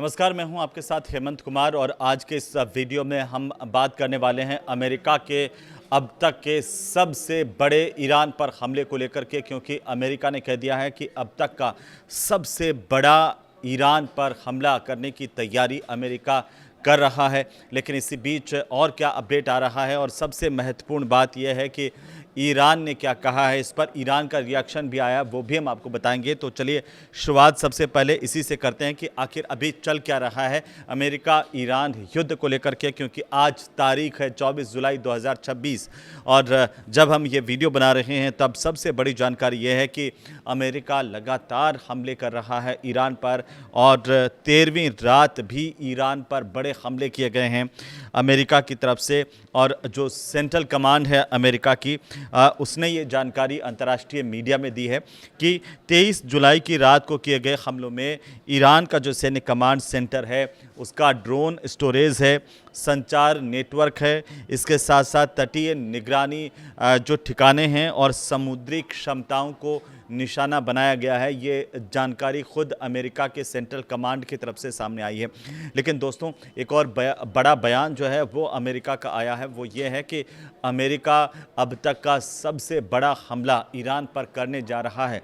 नमस्कार, मैं हूं आपके साथ हेमंत कुमार और आज के इस वीडियो में हम बात करने वाले हैं अमेरिका के अब तक के सबसे बड़े ईरान पर हमले को लेकर के, क्योंकि अमेरिका ने कह दिया है कि अब तक का सबसे बड़ा ईरान पर हमला करने की तैयारी अमेरिका कर रहा है। लेकिन इसी बीच और क्या अपडेट आ रहा है और सबसे महत्वपूर्ण बात यह है कि ईरान ने क्या कहा है, इस पर ईरान का रिएक्शन भी आया, वो भी हम आपको बताएंगे। तो चलिए शुरुआत सबसे पहले इसी से करते हैं कि आखिर अभी चल क्या रहा है अमेरिका ईरान युद्ध को लेकर के, क्योंकि आज तारीख है 24 जुलाई 2026 और जब हम ये वीडियो बना रहे हैं तब सबसे बड़ी जानकारी ये है कि अमेरिका लगातार हमले कर रहा है ईरान पर और 13वीं रात भी ईरान पर बड़े हमले किए गए हैं अमेरिका की तरफ से। और जो सेंट्रल कमांड है अमेरिका की, उसने ये जानकारी अंतर्राष्ट्रीय मीडिया में दी है कि 23 जुलाई की रात को किए गए हमलों में ईरान का जो सैन्य कमांड सेंटर है, उसका ड्रोन स्टोरेज है, संचार नेटवर्क है, इसके साथ साथ तटीय निगरानी जो ठिकाने हैं और समुद्री क्षमताओं को निशाना बनाया गया है। ये जानकारी खुद अमेरिका के सेंट्रल कमांड की तरफ से सामने आई है। लेकिन दोस्तों, एक और बड़ा बयान जो है वो अमेरिका का आया है, वो ये है कि अमेरिका अब तक का सबसे बड़ा हमला ईरान पर करने जा रहा है।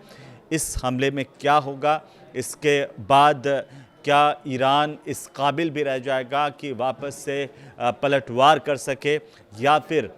इस हमले में क्या होगा, इसके बाद क्या ईरान इस काबिल भी रह जाएगा कि वापस से पलटवार कर सके, या फिर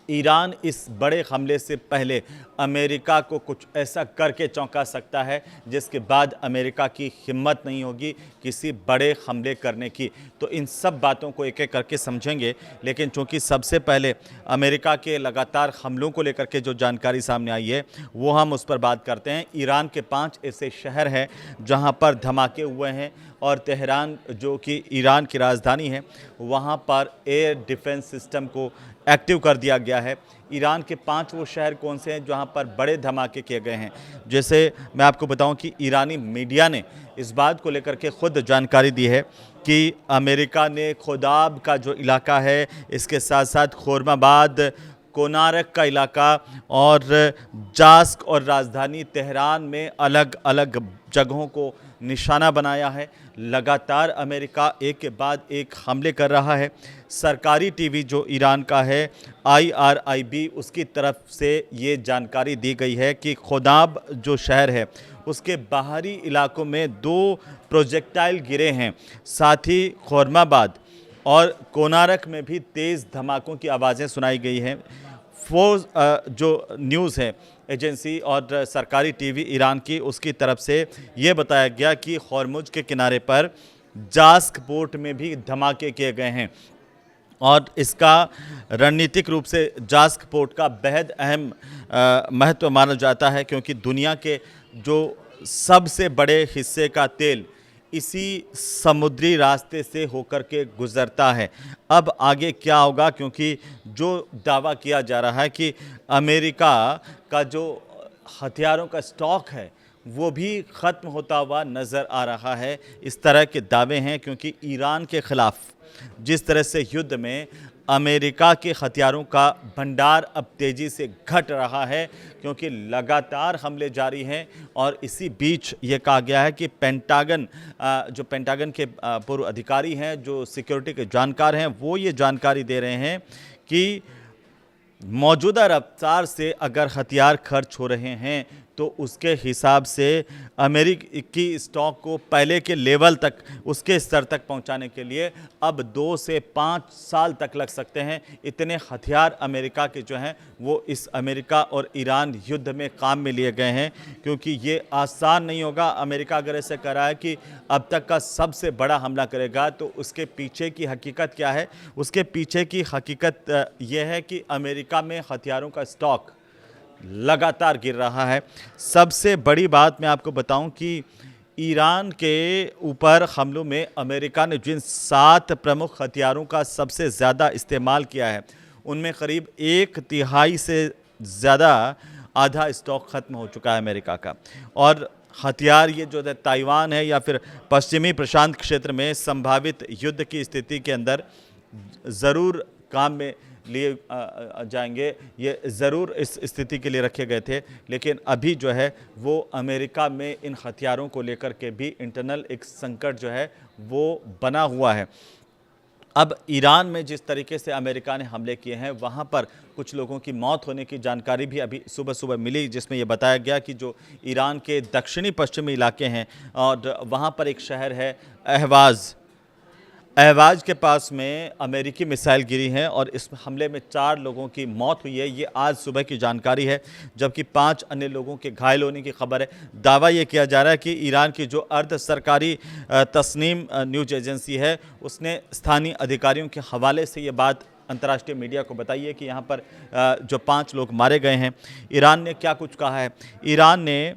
ईरान इस बड़े हमले से पहले अमेरिका को कुछ ऐसा करके चौंका सकता है जिसके बाद अमेरिका की हिम्मत नहीं होगी किसी बड़े हमले करने की। तो इन सब बातों को एक एक करके समझेंगे। लेकिन चूंकि सबसे पहले अमेरिका के लगातार हमलों को लेकर के जो जानकारी सामने आई है वो हम उस पर बात करते हैं। ईरान के 5 ऐसे शहर हैं जहां पर धमाके हुए हैं और तेहरान जो कि ईरान की राजधानी है, वहां पर एयर डिफेंस सिस्टम को एक्टिव कर दिया गया है। ईरान के 5 वो शहर कौन से हैं जहां पर बड़े धमाके किए गए हैं। जैसे मैं आपको बताऊं कि ईरानी मीडिया ने इस बात को लेकर के खुद जानकारी दी है कि अमेरिका ने खोदाब का जो इलाका है, इसके साथ साथ खोरमाबाद, कोनारक का इलाका और जास्क और राजधानी तेहरान में अलग अलग जगहों को निशाना बनाया है। लगातार अमेरिका एक के बाद एक हमले कर रहा है। सरकारी टीवी जो ईरान का है IRIB, उसकी तरफ से ये जानकारी दी गई है कि खोदाब जो शहर है उसके बाहरी इलाकों में 2 प्रोजेक्टाइल गिरे हैं। साथ ही खोरमाबाद और कोनारक में भी तेज़ धमाकों की आवाज़ें सुनाई गई हैं। फोर्स जो न्यूज़ है एजेंसी और सरकारी टीवी ईरान की, उसकी तरफ से ये बताया गया कि हॉर्मुज के किनारे पर जास्क पोर्ट में भी धमाके किए गए हैं और इसका रणनीतिक रूप से जास्क पोर्ट का बेहद अहम महत्व माना जाता है, क्योंकि दुनिया के जो सबसे बड़े हिस्से का तेल इसी समुद्री रास्ते से होकर के गुजरता है। अब आगे क्या होगा, क्योंकि जो दावा किया जा रहा है कि अमेरिका का जो हथियारों का स्टॉक है वो भी ख़त्म होता हुआ नज़र आ रहा है। इस तरह के दावे हैं क्योंकि ईरान के ख़िलाफ़ जिस तरह से युद्ध में अमेरिका के हथियारों का भंडार अब तेज़ी से घट रहा है, क्योंकि लगातार हमले जारी हैं। और इसी बीच ये कहा गया है कि पेंटागन के पूर्व अधिकारी हैं, जो सिक्योरिटी के जानकार हैं, वो ये जानकारी दे रहे हैं कि मौजूदा रफ्तार से अगर हथियार खर्च हो रहे हैं तो उसके हिसाब से अमेरिकी स्टॉक को पहले के लेवल तक, उसके स्तर तक पहुंचाने के लिए अब 2 से 5 साल तक लग सकते हैं। इतने हथियार अमेरिका के जो हैं वो इस अमेरिका और ईरान युद्ध में काम में लिए गए हैं, क्योंकि ये आसान नहीं होगा। अमेरिका अगर ऐसे कर रहा है कि अब तक का सबसे बड़ा हमला करेगा, तो उसके पीछे की हकीकत क्या है? उसके पीछे की हकीकत यह है कि अमेरिका में हथियारों का स्टॉक लगातार गिर रहा है। सबसे बड़ी बात मैं आपको बताऊं कि ईरान के ऊपर हमलों में अमेरिका ने जिन 7 प्रमुख हथियारों का सबसे ज़्यादा इस्तेमाल किया है, उनमें करीब 1/3 से ज़्यादा आधा स्टॉक ख़त्म हो चुका है अमेरिका का। और हथियार ये जो ताइवान है या फिर पश्चिमी प्रशांत क्षेत्र में संभावित युद्ध की स्थिति के अंदर ज़रूर काम में लिए जाएंगे, ये ज़रूर इस स्थिति के लिए रखे गए थे। लेकिन अभी जो है वो अमेरिका में इन हथियारों को लेकर के भी इंटरनल एक संकट जो है वो बना हुआ है। अब ईरान में जिस तरीके से अमेरिका ने हमले किए हैं, वहाँ पर कुछ लोगों की मौत होने की जानकारी भी अभी सुबह-सुबह मिली, जिसमें ये बताया गया कि जो ईरान के दक्षिणी पश्चिमी इलाके हैं और वहाँ पर एक शहर है अहवाज़। अहवाज के पास में अमेरिकी मिसाइल गिरी हैं और इस हमले में 4 लोगों की मौत हुई है। ये आज सुबह की जानकारी है, जबकि 5 अन्य लोगों के घायल होने की खबर है। दावा ये किया जा रहा है कि ईरान की जो अर्ध सरकारी तस्नीम न्यूज़ एजेंसी है, उसने स्थानीय अधिकारियों के हवाले से ये बात अंतर्राष्ट्रीय मीडिया को बताई है कि यहाँ पर जो 5 लोग मारे गए हैं। ईरान ने क्या कुछ कहा है? ईरान ने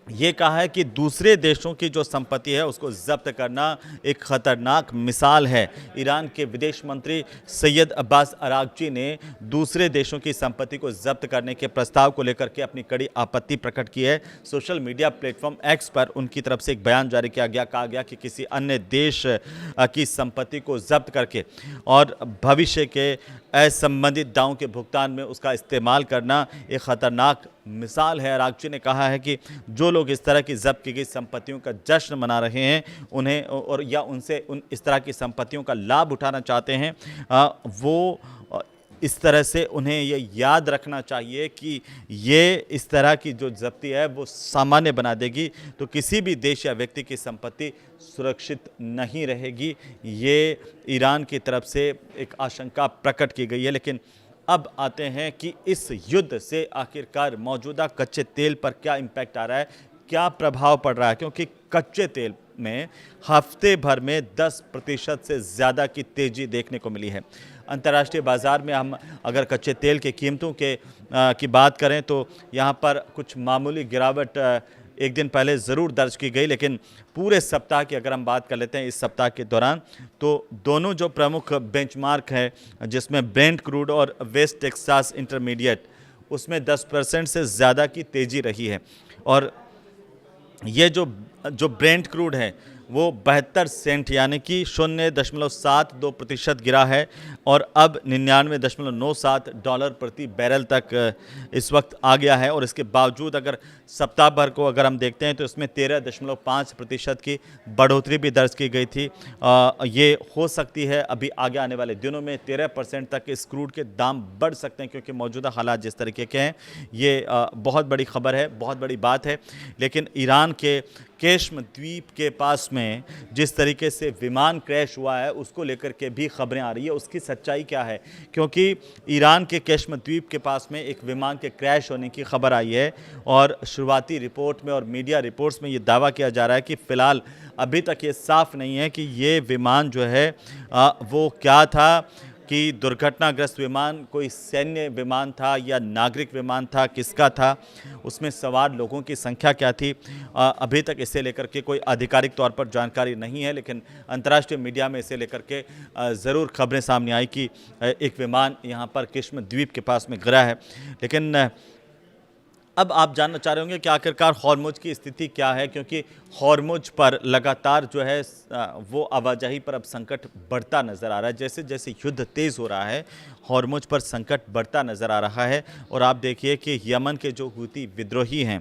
ये कहा है कि दूसरे देशों की जो संपत्ति है उसको जब्त करना एक खतरनाक मिसाल है। ईरान के विदेश मंत्री सैयद अब्बास अरागची ने दूसरे देशों की संपत्ति को जब्त करने के प्रस्ताव को लेकर के अपनी कड़ी आपत्ति प्रकट की है। सोशल मीडिया प्लेटफॉर्म एक्स पर उनकी तरफ से एक बयान जारी किया गया, कहा गया कि किसी अन्य देश की संपत्ति को जब्त करके और भविष्य के असंबंधित दावों के भुगतान में उसका इस्तेमाल करना एक खतरनाक मिसाल है। अरागची ने कहा है कि जो लोग इस तरह की जब्त की गई संपत्तियों का जश्न मना रहे हैं उन्हें और या उनसे इस तरह की संपत्तियों का लाभ उठाना चाहते हैं, वो इस तरह से उन्हें ये याद रखना चाहिए कि ये इस तरह की जो जब्ती है वो सामान्य बना देगी, तो किसी भी देश या व्यक्ति की संपत्ति सुरक्षित नहीं रहेगी। ये ईरान की तरफ से एक आशंका प्रकट की गई है। लेकिन अब आते हैं कि इस युद्ध से आखिरकार मौजूदा कच्चे तेल पर क्या इम्पैक्ट आ रहा है, क्या प्रभाव पड़ रहा है, क्योंकि कच्चे तेल में हफ्ते भर में 10% से ज़्यादा की तेज़ी देखने को मिली है। अंतर्राष्ट्रीय बाज़ार में हम अगर कच्चे तेल की कीमतों की बात करें तो यहाँ पर कुछ मामूली गिरावट एक दिन पहले ज़रूर दर्ज की गई, लेकिन पूरे सप्ताह की अगर हम बात कर लेते हैं इस सप्ताह के दौरान, तो दोनों जो प्रमुख बेंचमार्क है जिसमें ब्रेंट क्रूड और वेस्ट टेक्सास इंटरमीडिएट, उसमें 10% से ज़्यादा की तेज़ी रही है। और ये जो ब्रेंट क्रूड है वो 72 सेंट यानी कि 0.72% गिरा है और अब $99.97 प्रति बैरल तक इस वक्त आ गया है। और इसके बावजूद अगर सप्ताह भर को अगर हम देखते हैं तो इसमें 13.5% की बढ़ोतरी भी दर्ज की गई थी। ये हो सकती है अभी आगे आने वाले दिनों में 13% तक इस क्रूड के दाम बढ़ सकते हैं, क्योंकि मौजूदा हालात जिस तरीके के हैं ये बहुत बड़ी खबर है, बहुत बड़ी बात है। लेकिन ईरान के केश्म द्वीप के पास में जिस तरीके से विमान क्रैश हुआ है उसको लेकर के भी खबरें आ रही है, उसकी सच्चाई क्या है, क्योंकि ईरान के केश्म द्वीप के पास में एक विमान के क्रैश होने की खबर आई है और शुरुआती रिपोर्ट में और मीडिया रिपोर्ट्स में ये दावा किया जा रहा है कि फ़िलहाल अभी तक ये साफ नहीं है कि ये विमान जो है वो क्या था, कि दुर्घटनाग्रस्त विमान कोई सैन्य विमान था या नागरिक विमान था, किसका था, उसमें सवार लोगों की संख्या क्या थी। अभी तक इसे लेकर के कोई आधिकारिक तौर पर जानकारी नहीं है, लेकिन अंतर्राष्ट्रीय मीडिया में इसे लेकर के ज़रूर खबरें सामने आई कि एक विमान यहाँ पर केश्म द्वीप के पास में गिरा है। लेकिन अब आप जानना चाह रहे होंगे कि आखिरकार हॉर्मुज की स्थिति क्या है, क्योंकि हॉर्मुज पर लगातार जो है वो आवाजाही पर अब संकट बढ़ता नज़र आ रहा है। जैसे जैसे युद्ध तेज़ हो रहा है हॉर्मुज पर संकट बढ़ता नज़र आ रहा है। और आप देखिए कि यमन के जो हूती विद्रोही हैं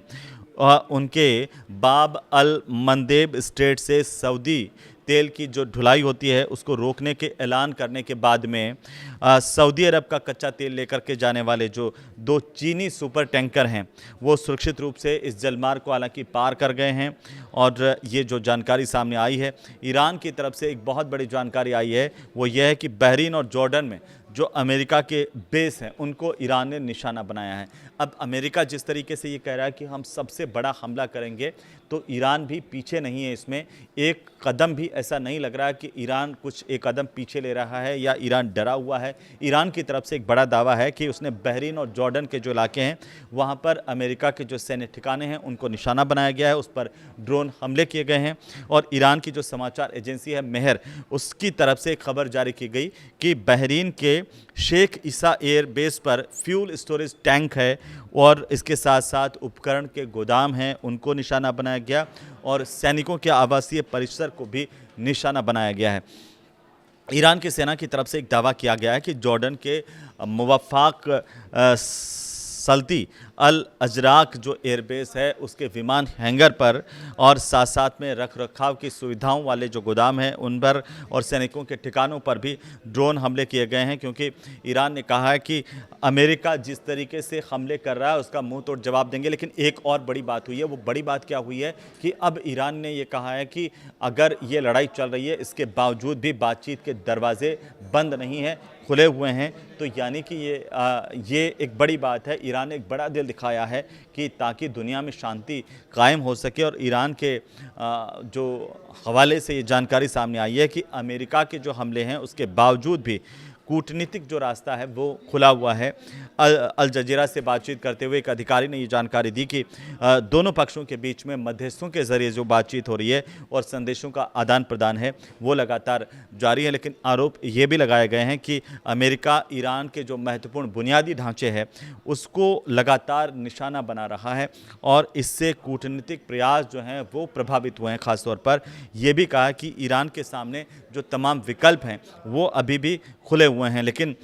उनके बाब अल मंदेब स्ट्रेट से सऊदी तेल की जो ढुलाई होती है उसको रोकने के ऐलान करने के बाद में सऊदी अरब का कच्चा तेल लेकर के जाने वाले जो 2 चीनी सुपर टैंकर हैं वो सुरक्षित रूप से इस जलमार्ग को हालांकि पार कर गए हैं। और ये जो जानकारी सामने आई है ईरान की तरफ से, एक बहुत बड़ी जानकारी आई है, वो ये है कि बहरीन और जॉर्डन में जो अमेरिका के बेस हैं उनको ईरान ने निशाना बनाया है। अब अमेरिका जिस तरीके से ये कह रहा है कि हम सबसे बड़ा हमला करेंगे, तो ईरान भी पीछे नहीं है इसमें। एक कदम भी ऐसा नहीं लग रहा है कि ईरान कुछ एक कदम पीछे ले रहा है या ईरान डरा हुआ है। ईरान की तरफ से एक बड़ा दावा है कि उसने बहरीन और जॉर्डन के जो इलाके हैं वहाँ पर अमेरिका के जो सैन्य ठिकाने हैं उनको निशाना बनाया गया है, उस पर ड्रोन हमले किए गए हैं। और ईरान की जो समाचार एजेंसी है मेहर, उसकी तरफ से एक खबर जारी की गई कि बहरीन के शेख ईसा एयर बेस पर फ्यूल स्टोरेज टैंक है और इसके साथ साथ उपकरण के गोदाम हैं, उनको निशाना बनाया गया और सैनिकों के आवासीय परिसर को भी निशाना बनाया गया है। ईरान की सेना की तरफ से एक दावा किया गया है कि जॉर्डन के मुवफ़्फ़ाक़ सल्ती अल अजराक जो एयरबेस है उसके विमान हैंगर पर और साथ साथ में रख रखाव की सुविधाओं वाले जो गोदाम हैं उन पर और सैनिकों के ठिकानों पर भी ड्रोन हमले किए गए हैं, क्योंकि ईरान ने कहा है कि अमेरिका जिस तरीके से हमले कर रहा है उसका मुंह तोड़ जवाब देंगे। लेकिन एक और बड़ी बात हुई है, वो बड़ी बात क्या हुई है कि अब ईरान ने ये कहा है कि अगर ये लड़ाई चल रही है इसके बावजूद भी बातचीत के दरवाजे बंद नहीं हैं, खुले हुए हैं। तो यानी कि ये एक बड़ी बात है। ईरान ने एक बड़ा दिल दिखाया है कि ताकि दुनिया में शांति कायम हो सके। और ईरान के जो हवाले से ये जानकारी सामने आई है कि अमेरिका के जो हमले हैं उसके बावजूद भी कूटनीतिक जो रास्ता है वो खुला हुआ है। अल जजीरा से बातचीत करते हुए एक अधिकारी ने ये जानकारी दी कि दोनों पक्षों के बीच में मध्यस्थों के ज़रिए जो बातचीत हो रही है और संदेशों का आदान प्रदान है वो लगातार जारी है। लेकिन आरोप ये भी लगाए गए हैं कि अमेरिका ईरान के जो महत्वपूर्ण बुनियादी ढांचे हैं उसको लगातार निशाना बना रहा है और इससे कूटनीतिक प्रयास जो हैं वो प्रभावित हुए हैं। ख़ासतौर पर यह भी कहा कि ईरान के सामने जो तमाम विकल्प हैं वो अभी भी खुले हुए हैं। लेकिन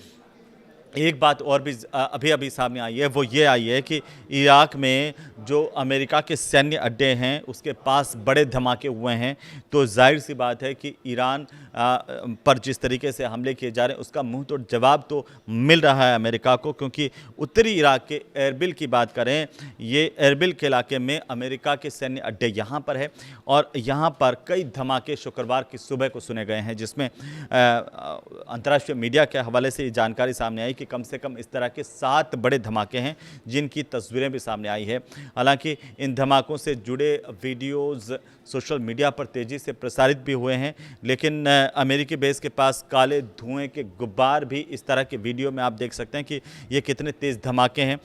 एक बात और भी अभी सामने आई है, वो ये आई है कि इराक में जो अमेरिका के सैन्य अड्डे हैं उसके पास बड़े धमाके हुए हैं। तो जाहिर सी बात है कि ईरान पर जिस तरीके से हमले किए जा रहे हैं उसका मुंह तोड़ जवाब तो मिल रहा है अमेरिका को, क्योंकि उत्तरी इराक के एरबिल की बात करें, ये एरबिल के इलाके में अमेरिका के सैन्य अड्डे यहाँ पर है और यहाँ पर कई धमाके शुक्रवार की सुबह को सुने गए हैं, जिसमें अंतर्राष्ट्रीय मीडिया के हवाले से ये जानकारी सामने आई कि कम से कम इस तरह के 7 बड़े धमाके हैं जिनकी तस्वीरें भी सामने आई है। हालांकि इन धमाकों से जुड़े वीडियोस सोशल मीडिया पर तेज़ी से प्रसारित भी हुए हैं, लेकिन अमेरिकी बेस के पास काले धुएं के गुब्बार भी इस तरह के वीडियो में आप देख सकते हैं कि ये कितने तेज़ धमाके हैं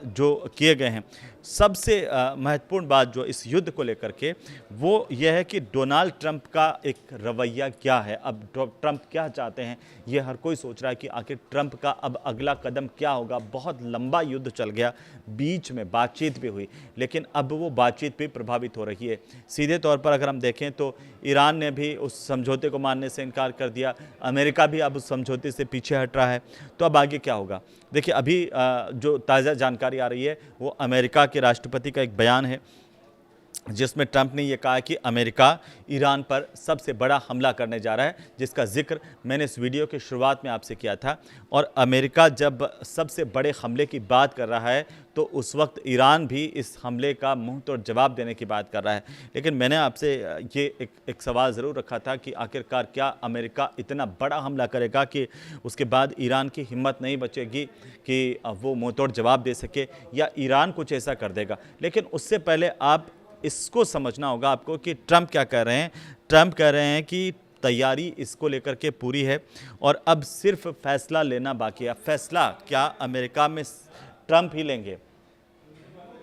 जो किए गए हैं। सबसे महत्वपूर्ण बात जो इस युद्ध को लेकर के वो यह है कि डोनाल्ड ट्रंप का एक रवैया क्या है। अब ट्रंप क्या चाहते हैं ये हर कोई सोच रहा है कि आखिर ट्रंप का अब अगला कदम क्या होगा। बहुत लंबा युद्ध चल गया, बीच में बातचीत भी हुई, लेकिन अब वो बातचीत भी प्रभावित हो रही है। सीधे तौर पर अगर हम देखें तो ईरान ने भी उस समझौते को मानने से इनकार कर दिया, अमेरिका भी अब उस समझौते से पीछे हट रहा है। तो अब आगे क्या होगा? देखिए, अभी जो ताज़ा जानकारी आ रही है वो अमेरिका के राष्ट्रपति का एक बयान है जिसमें ट्रंप ने यह कहा कि अमेरिका ईरान पर सबसे बड़ा हमला करने जा रहा है, जिसका जिक्र मैंने इस वीडियो की शुरुआत में आपसे किया था। और अमेरिका जब सबसे बड़े हमले की बात कर रहा है तो उस वक्त ईरान भी इस हमले का मुंह तोड़ जवाब देने की बात कर रहा है। लेकिन मैंने आपसे ये एक सवाल ज़रूर रखा था कि आखिरकार क्या अमेरिका इतना बड़ा हमला करेगा कि उसके बाद ईरान की हिम्मत नहीं बचेगी कि वो मुंह तोड़ जवाब दे सके, या ईरान कुछ ऐसा कर देगा। लेकिन उससे पहले आप इसको समझना होगा आपको कि ट्रंप क्या कह रहे हैं। ट्रंप कह रहे हैं कि तैयारी इसको लेकर के पूरी है और अब सिर्फ फैसला लेना बाकी है। फैसला क्या अमेरिका में ट्रंप ही लेंगे?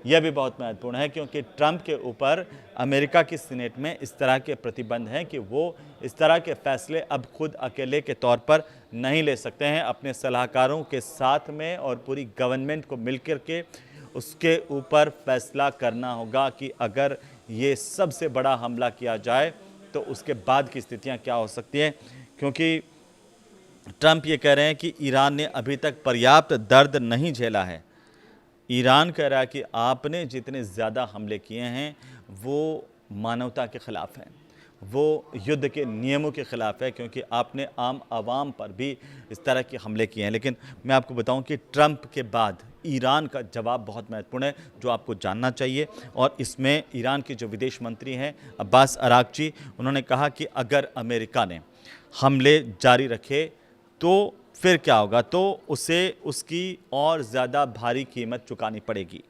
यह भी बहुत महत्वपूर्ण है, क्योंकि ट्रंप के ऊपर अमेरिका की सीनेट में इस तरह के प्रतिबंध हैं कि वो इस तरह के फैसले अब खुद अकेले के तौर पर नहीं ले सकते हैं। अपने सलाहकारों के साथ में और पूरी गवर्नमेंट को मिलकर के उसके ऊपर फैसला करना होगा कि अगर ये सबसे बड़ा हमला किया जाए तो उसके बाद की स्थितियां क्या हो सकती हैं। क्योंकि ट्रंप ये कह रहे हैं कि ईरान ने अभी तक पर्याप्त दर्द नहीं झेला है। ईरान कह रहा है कि आपने जितने ज़्यादा हमले किए हैं वो मानवता के ख़िलाफ़ हैं, वो युद्ध के नियमों के ख़िलाफ़ है, क्योंकि आपने आम आवाम पर भी इस तरह के हमले किए हैं। लेकिन मैं आपको बताऊं कि ट्रंप के बाद ईरान का जवाब बहुत महत्वपूर्ण है जो आपको जानना चाहिए। और इसमें ईरान के जो विदेश मंत्री हैं अब्बास अरागची, उन्होंने कहा कि अगर अमेरिका ने हमले जारी रखे तो फिर क्या होगा, तो उसे उसकी और ज़्यादा भारी कीमत चुकानी पड़ेगी।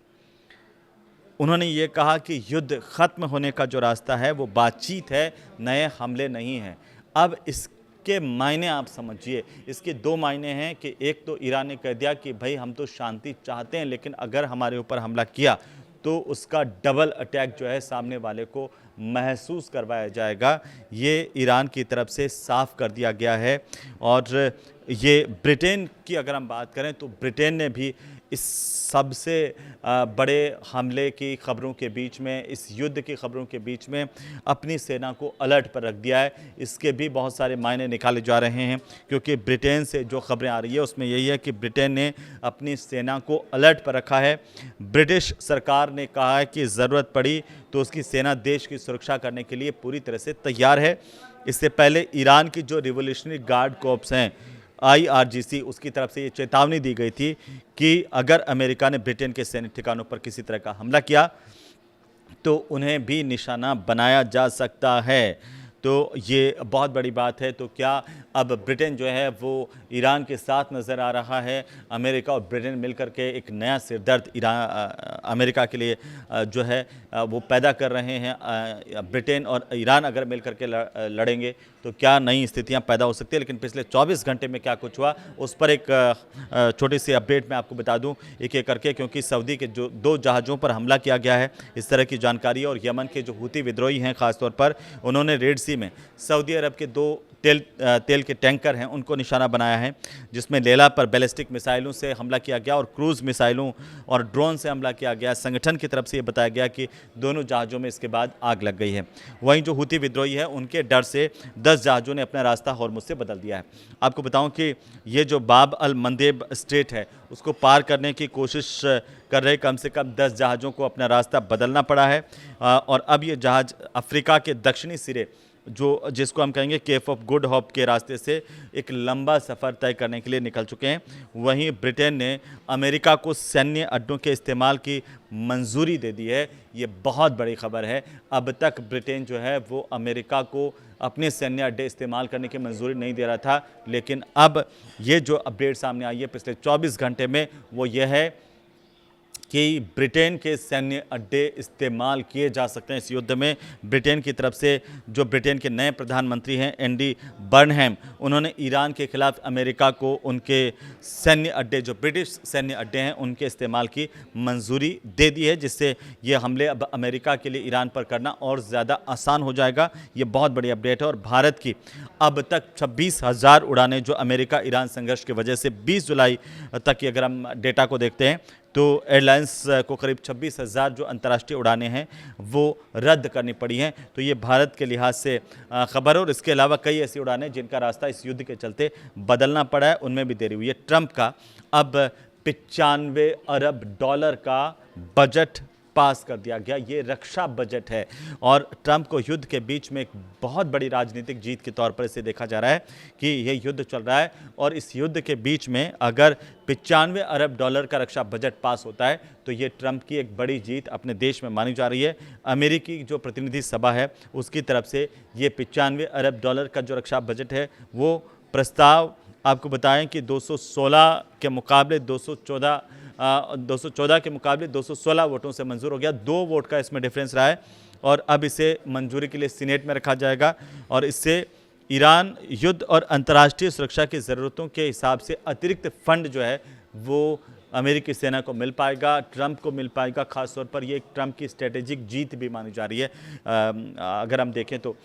उन्होंने ये कहा कि युद्ध ख़त्म होने का जो रास्ता है वो बातचीत है, नए हमले नहीं हैं। अब इसके मायने आप समझिए, इसके 2 मायने हैं कि एक तो ईरान ने कह दिया कि भाई हम तो शांति चाहते हैं, लेकिन अगर हमारे ऊपर हमला किया तो उसका डबल अटैक जो है सामने वाले को महसूस करवाया जाएगा। ये ईरान की तरफ से साफ कर दिया गया है। और ये ब्रिटेन की अगर हम बात करें तो ब्रिटेन ने भी इस सबसे बड़े हमले की खबरों के बीच में, इस युद्ध की खबरों के बीच में अपनी सेना को अलर्ट पर रख दिया है। इसके भी बहुत सारे मायने निकाले जा रहे हैं, क्योंकि ब्रिटेन से जो खबरें आ रही है उसमें यही है कि ब्रिटेन ने अपनी सेना को अलर्ट पर रखा है। ब्रिटिश सरकार ने कहा है कि ज़रूरत पड़ी तो उसकी सेना देश की सुरक्षा करने के लिए पूरी तरह से तैयार है। इससे पहले ईरान की जो रिवोल्यूशनरी गार्ड कॉर्प्स हैं, IRGC, उसकी तरफ से ये चेतावनी दी गई थी कि अगर अमेरिका ने ब्रिटेन के सैन्य ठिकानों पर किसी तरह का हमला किया तो उन्हें भी निशाना बनाया जा सकता है। तो ये बहुत बड़ी बात है। तो क्या अब ब्रिटेन जो है वो ईरान के साथ नज़र आ रहा है? अमेरिका और ब्रिटेन मिलकर के एक नया सिरदर्द अमेरिका के लिए जो है वो पैदा कर रहे हैं। ब्रिटेन और ईरान अगर मिलकर के लड़ेंगे तो क्या नई स्थितियां पैदा हो सकती है। लेकिन पिछले 24 घंटे में क्या कुछ हुआ उस पर एक छोटी सी अपडेट मैं आपको बता दूं एक एक करके, क्योंकि सऊदी के जो 2 जहाज़ों पर हमला किया गया है, इस तरह की जानकारी। और यमन के जो हूती विद्रोही हैं ख़ासतौर पर, उन्होंने रेड सी में सऊदी अरब के 2 तेल के टैंकर हैं उनको निशाना बनाया है, जिसमें लेला पर बैलिस्टिक मिसाइलों से हमला किया गया और क्रूज़ मिसाइलों और ड्रोन से हमला किया गया। संगठन की तरफ से ये बताया गया कि दोनों जहाज़ों में इसके बाद आग लग गई है। वहीं जो हूती विद्रोही है उनके डर से 10 जहाज़ों ने अपना रास्ता हॉर्मुज़ से बदल दिया है। आपको बताऊं कि ये जो बाब अल मंदेब स्ट्रेट है उसको पार करने की कोशिश कर रहे कम से कम 10 जहाज़ों को अपना रास्ता बदलना पड़ा है। और अब ये जहाज़ अफ्रीका के दक्षिणी सिरे, जिसको हम कहेंगे केप ऑफ गुड होप के रास्ते से एक लंबा सफ़र तय करने के लिए निकल चुके हैं। वहीं ब्रिटेन ने अमेरिका को सैन्य अड्डों के इस्तेमाल की मंजूरी दे दी है। ये बहुत बड़ी खबर है। अब तक ब्रिटेन जो है वो अमेरिका को अपने सैन्य अड्डे इस्तेमाल करने की मंजूरी नहीं दे रहा था, लेकिन अब ये जो अपडेट सामने आई है पिछले 24 घंटे में वो ये है कि ब्रिटेन के सैन्य अड्डे इस्तेमाल किए जा सकते हैं इस युद्ध में। ब्रिटेन की तरफ से जो ब्रिटेन के नए प्रधानमंत्री हैं एंडी बर्नहैम, उन्होंने ईरान के खिलाफ अमेरिका को उनके सैन्य अड्डे, जो ब्रिटिश सैन्य अड्डे हैं, उनके इस्तेमाल की मंजूरी दे दी है, जिससे ये हमले अब अमेरिका के लिए ईरान पर करना और ज़्यादा आसान हो जाएगा। ये बहुत बड़ी अपडेट है। और भारत की अब तक 26,000 उड़ानें, जो अमेरिका ईरान संघर्ष की वजह से 20 जुलाई तक की अगर हम डेटा को देखते हैं तो एयरलाइंस को करीब 26,000 जो अंतर्राष्ट्रीय उड़ानें हैं वो रद्द करनी पड़ी हैं। तो ये भारत के लिहाज से खबर है। और इसके अलावा कई ऐसी उड़ानें जिनका रास्ता इस युद्ध के चलते बदलना पड़ा है, उनमें भी देरी हुई है। ट्रंप का अब 95 अरब डॉलर का बजट पास कर दिया गया। ये रक्षा बजट है और ट्रंप को युद्ध के बीच में एक बहुत बड़ी राजनीतिक जीत के तौर पर इसे देखा जा रहा है कि यह युद्ध चल रहा है और इस युद्ध के बीच में अगर 95 अरब डॉलर का रक्षा बजट पास होता है तो ये ट्रंप की एक बड़ी जीत अपने देश में मानी जा रही है। अमेरिकी जो प्रतिनिधि सभा है उसकी तरफ से ये 95 अरब डॉलर का जो रक्षा बजट है वो प्रस्ताव आपको बताएं कि 216 के मुकाबले 214 के मुकाबले 216 वोटों से मंजूर हो गया। 2 वोट का इसमें डिफरेंस रहा है और अब इसे मंजूरी के लिए सीनेट में रखा जाएगा और इससे ईरान युद्ध और अंतर्राष्ट्रीय सुरक्षा की ज़रूरतों के हिसाब से अतिरिक्त फंड जो है वो अमेरिकी सेना को मिल पाएगा, ट्रंप को मिल पाएगा। खासतौर पर ये एक ट्रंप की स्ट्रेटेजिक जीत भी मानी जा रही है अगर हम देखें तो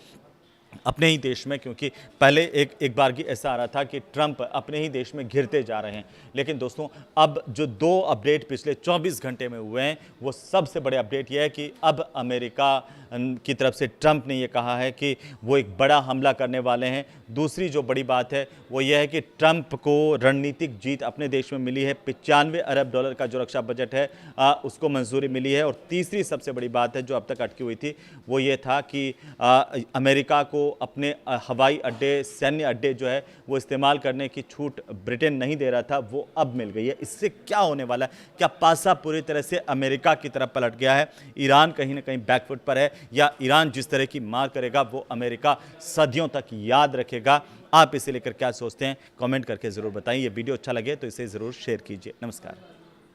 अपने ही देश में, क्योंकि पहले एक बार की ऐसा आ रहा था कि ट्रंप अपने ही देश में घिरते जा रहे हैं। लेकिन दोस्तों अब जो 2 अपडेट पिछले 24 घंटे में हुए हैं वो सबसे बड़े अपडेट ये है कि अब अमेरिका की तरफ से ट्रंप ने ये कहा है कि वो एक बड़ा हमला करने वाले हैं। दूसरी जो बड़ी बात है वो ये है कि ट्रंप को रणनीतिक जीत अपने देश में मिली है। 95 अरब डॉलर का जो रक्षा बजट है उसको मंजूरी मिली है। और तीसरी सबसे बड़ी बात है जो अब तक अटकी हुई थी वो ये था कि अमेरिका को अपने हवाई अड्डे, सैन्य अड्डे जो है वो इस्तेमाल करने की छूट ब्रिटेन नहीं दे रहा था, वो अब मिल गई है। इससे क्या होने वाला है? क्या पासा पूरी तरह से अमेरिका की तरफ पलट गया है? ईरान कहीं ना कहीं बैकफुट पर है या ईरान जिस तरह की मार करेगा वो अमेरिका सदियों तक याद रखेगा? आप इसे लेकर क्या सोचते हैं? कमेंट करके ज़रूर बताइए। ये वीडियो अच्छा लगे तो इसे ज़रूर शेयर कीजिए। नमस्कार।